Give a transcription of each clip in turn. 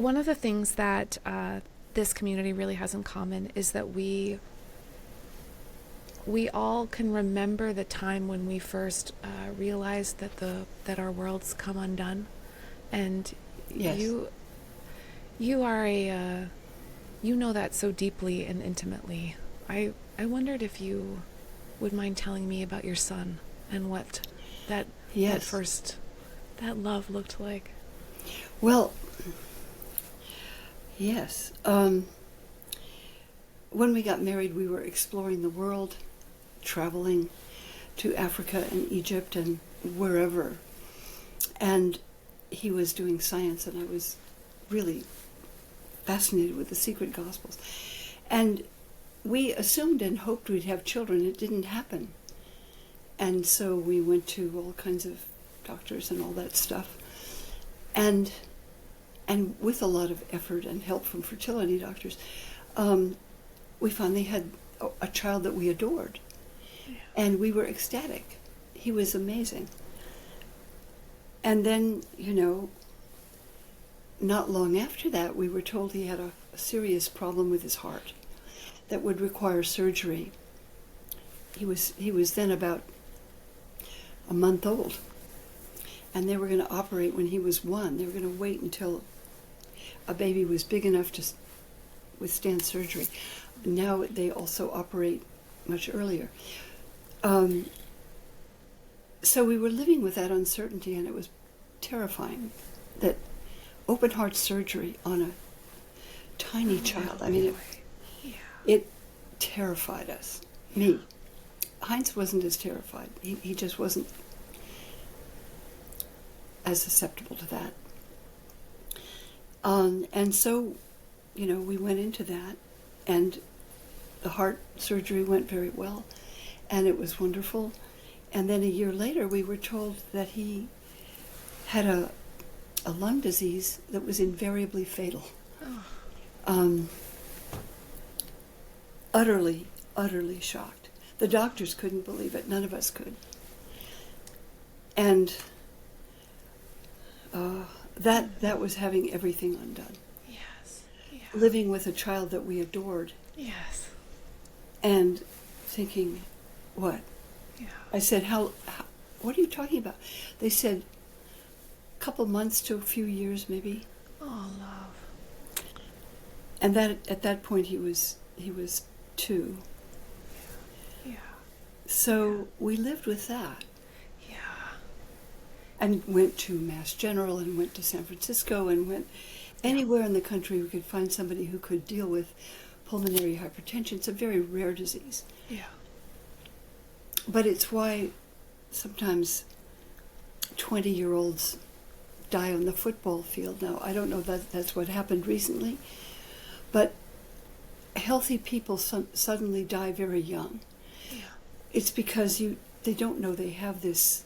One of the things that this community really has in common is that we all can remember the time when we first realized that our world's come undone, and Yes. you are a you know that so deeply and intimately. I wondered if you would mind telling me about your son and what that that Yes. first that love looked like. Well, yes. When we got married, we were exploring the world, traveling to Africa and Egypt and wherever. And he was doing science, and I was really fascinated with the secret gospels. And we assumed and hoped we'd have children. It didn't happen. And so we went to all kinds of doctors and all that stuff. And with a lot of effort and help from fertility doctors, we finally had a child that we adored. Yeah. And we were ecstatic. He was amazing. And then, not long after that, we were told he had a serious problem with his heart that would require surgery. He was then about a month old, and they were going to operate when he was 1. They were going to wait until a baby was big enough to withstand surgery. Now they also operate much earlier. So we were living with that uncertainty, and it was terrifying that open heart surgery on a tiny child. I mean, it terrified us. Me. Heinz wasn't as terrified. He just wasn't as susceptible to that. And so, we went into that, and the heart surgery went very well, and it was wonderful. And then a year later, we were told that he had a lung disease that was invariably fatal. Oh. Utterly, utterly shocked. The doctors couldn't believe it. None of us could. And that was having everything undone. Yes. Yeah. Living with a child that we adored Yes. and thinking, what? Yeah. I said, how what are you talking about? They said, a couple months to a few years maybe. Oh, love. And that at that point he was 2. Yeah. So we lived with that. Yeah. And went to Mass General and went to San Francisco and went anywhere in the country we could find somebody who could deal with pulmonary hypertension. It's a very rare disease. Yeah. But it's why sometimes 20-year-olds die on the football field. Now, I don't know that that's what happened recently, but healthy people suddenly die very young. Yeah. It's because they don't know they have this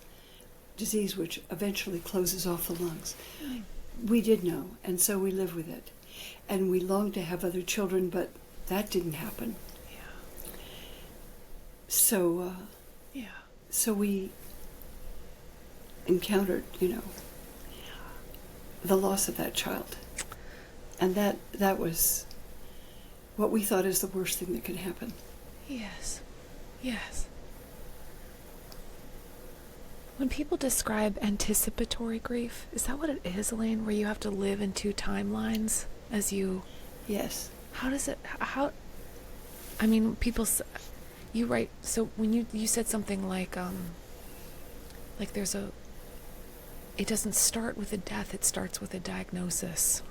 disease which eventually closes off the lungs. Mm. We did know, and so we live with it. And we longed to have other children, but that didn't happen. Yeah. So, Yeah. so we encountered, the loss of that child. And that was what we thought is the worst thing that could happen. Yes. Yes. When people describe anticipatory grief, is that what it is, Elaine, where you have to live in 2 timelines as you... Yes. How does it... I mean, you write... So when you said something like there's a... It doesn't start with a death, it starts with a diagnosis.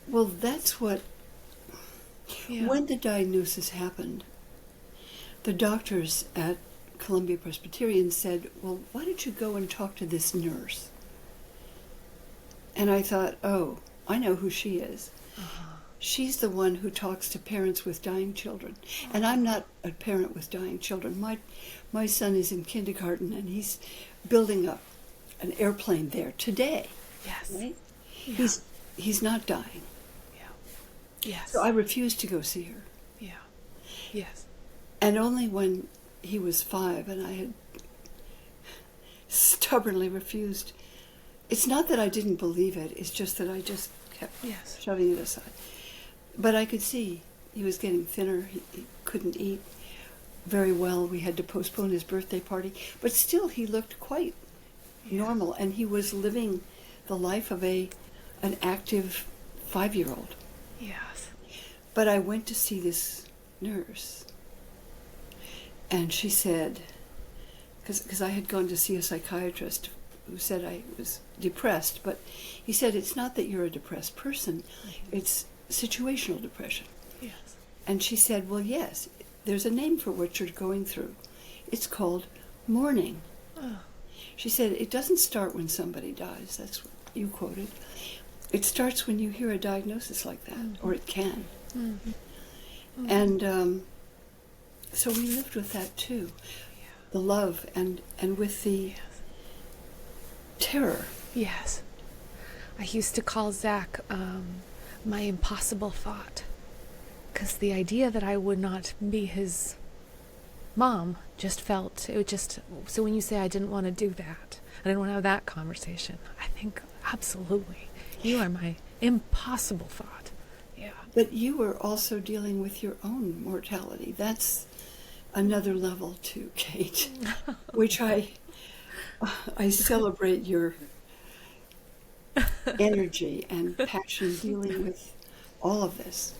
Well, that's what... Yeah. When the diagnosis happened, the doctors at Columbia Presbyterian said, well, why don't you go and talk to this nurse? And I thought, oh, I know who she is. Uh-huh. She's the one who talks to parents with dying children. And I'm not a parent with dying children. My son is in kindergarten, and he's building up an airplane there today. Yes. Right? Yeah. He's not dying. Yeah. Yes. So I refused to go see her. Yeah. Yes. And only when he was 5 and I had stubbornly refused. It's not that I didn't believe it, it's just that I just kept Yes. shoving it aside. But I could see he was getting thinner. He couldn't eat very well. We had to postpone his birthday party. But still, he looked quite normal, and he was living the life of an active 5-year-old. Yes. But I went to see this nurse, and she said, because I had gone to see a psychiatrist who said I was depressed, but he said, it's not that you're a depressed person, it's situational depression. Yes. And she said, well, yes, there's a name for what you're going through. It's called mourning. Oh. She said, it doesn't start when somebody dies. That's what you quoted. It starts when you hear a diagnosis like that, Mm-hmm. or it can. Mm-hmm. Mm-hmm. And so we lived with that too. Yeah. The love and with the Yes. terror. Yes. I used to call Zach my impossible thought, because the idea that I would not be his mom just felt, it would just, so when you say I didn't want to do that, I didn't want to have that conversation, I think absolutely, you are my impossible thought. Yeah. But you were also dealing with your own mortality. That's another level too, Kate, which I celebrate your energy and passion dealing with all of this.